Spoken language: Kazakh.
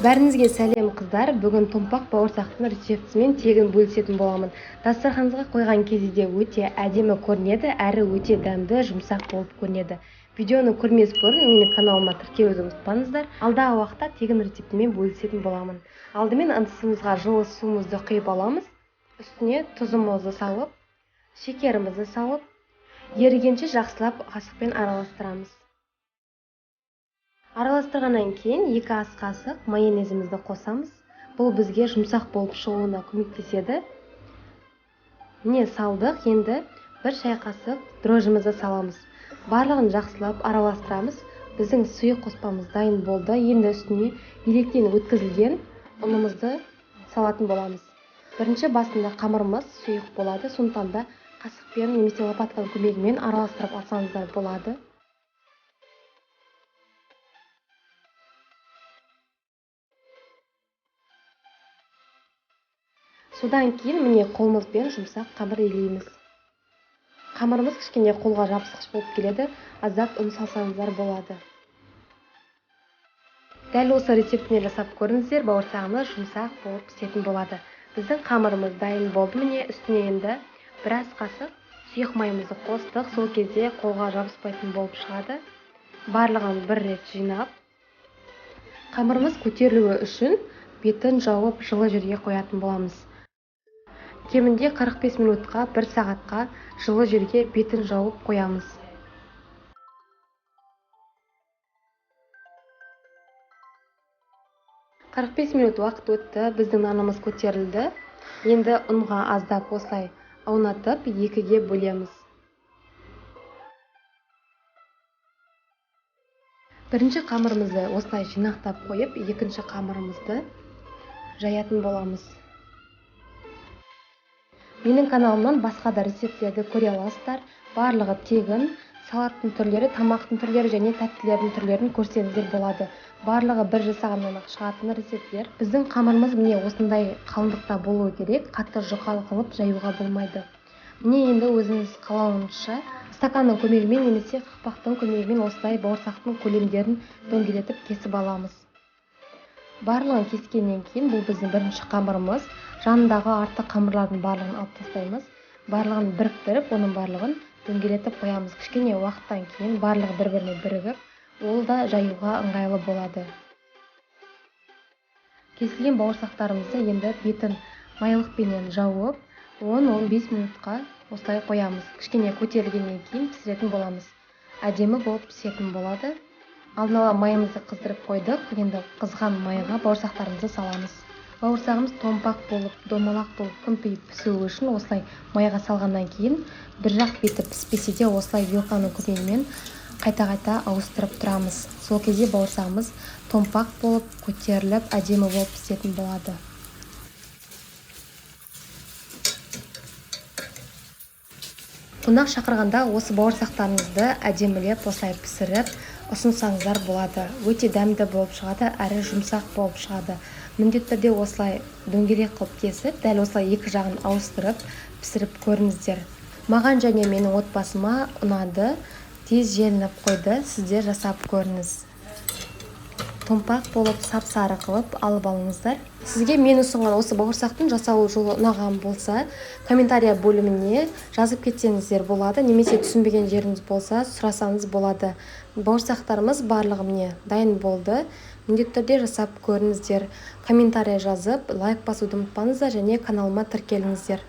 Бәріңізге сәлем қыздар. Бүгін томпақ бауырсақтың рецептімен тегін бөлісетін боламын. Дастарханыңызға қойған кезде өте әдемі көрінеді, әрі өте дәмді, жұмсақ болып көрінеді. Видеоны көрмес бұрын менің каналыма тіркелуді ұмытпаңыздар. Алдағы уақытта тегін рецептімен бөлісетін боламын. Алдымен ыдысымызға жылы суымызды құйып аламыз. Үстіне тұзымызды салып, шекерімізді салып, ерігенше жақсылап қасықпен араластырамыз. Араластырғаннан кейін 2 ас қасық майонезімізді қосамыз. Бұл бізге жұмсақ болып шығуына көмектеседі. Міне салдық. Енді 1 шай қасық дрожжімізді саламыз. Барлығын жақсылап араластырамыз. Біздің сұйық қоспамыз дайын болды. Енді үстіне електен өткізілген ұнымызды салатын боламыз. Бірінші басында қамырымыз сұйық болады, сондықтан да қасықпен немесе лопатканың көмегімен араластырып алсаңыздар болады. Содан кейін міне қолымызбен жұмсақ қамыр илейміз. Қамырымыз кішкене қолға жабысқыш болып келеді, аздап ұн салсаңыздар болады. Дәл осы рецептімен жасап көріңіздер, бауырсағымыз жұмсақ болып пісетін болады. Біздің қамырымыз дайын болды. Міне үстіне енді 1 ас қасық сұйық майымызды қостық. Сол кезде қолға жабыспайтын болып шығады. Барлығын бір рет жинап, қамырымыз көтерілуі үшін бетін жауып жылы жерге қоятын боламыз. Кемінде 45 минутқа 1 сағатқа жылы жерге бетін жауып қоямыз. Қырық бес минут уақыт өтті, біздің нанымыз көтерілді. Енді ұнға аздап осылай аунатып 2-ге бөлеміз. Бірінші қамырымызды осылай жинақтап қойып, екінші қамырымызды жаятын боламыз. Менің каналымнан басқа да рецепттерді көре аласыздар. Барлығы тегін. Салаттың түрлері, тамақтың түрлері және тәттілердің түрлерін көрсеңіздер болады. Барлығы бір жасағаннан шығатын рецепттер. Біздің қамырымыз міне осындай қалыңдықта болуы керек. Қатты жұқалы қылып жаюға болмайды. Міне енді өзіңіз қалауыңызша стаканның көмегімен немесе қақпақтың көмегімен осылай бауырсақтың көлемдерін дөңгелетіп кесіп аламыз. Барлығын кескеннен кейін бұл біздің бірінші қамырымыз. Жанындағы артық қамырлардың барлығын алып тастаймыз. Барлығын біріктіріп, оның барлығын дөңгелетіп қоямыз. Кішкене уақыттан кейін барлығы бір-біріне бірігіп, ол да жаюға ыңғайлы болады. Кесілген бауырсақтарымызды енді бетін майлықпенен жауып, 10-15 минутқа осылай қоямыз. Кішкене көтерілгеннен кейін пісіретін боламыз. Әдемі болып пісетін болады. Алдын ала майымызды қыздырып қойдық. Енді қызған майға бауырсақтарымызды саламыз. Бауырсағымыз томпақ болып, домалақ болып күмпиіп пісуі үшін осылай майға салғаннан кейін бір жақ беті піспесе де осылай вилканың көмегімен қайта-қайта ауыстырып тұрамыз. Сол кезде бауырсағымыз томпақ болып, көтеріліп, әдемі болып пісетін болады. Қонақ шақырғанда осы бауырсақтарыңызды әдемілеп осылай пісіріп ұсынсаңыздар болады. Өте дәмді болып шығады, әрі жұмсақ болып шығады. Міндетті түрде осылай дөңгелек қылып кесіп, дәл осылай екі жағын ауыстырып пісіріп көріңіздер. Маған және менің отбасыма ұнады, тез желініп қойды. Сіздер жасап көріңіз. Томпақ болып сап-сары қылып алып алыңыздар. Сізге мен ұсынған осы бауырсақтың жасалу жолы ұнаған болса, комментария бөліміне жазып кетсеңіздер болады, немесе түсінбеген жеріңіз болса, сұрасаңыз болады. Бауырсақтарымыз барлығы міне дайын болды. Міндетті түрде жасап көріңіздер. Комментария жазып, лайк басуды ұмытпаңыздар және каналыма тіркеліңіздер.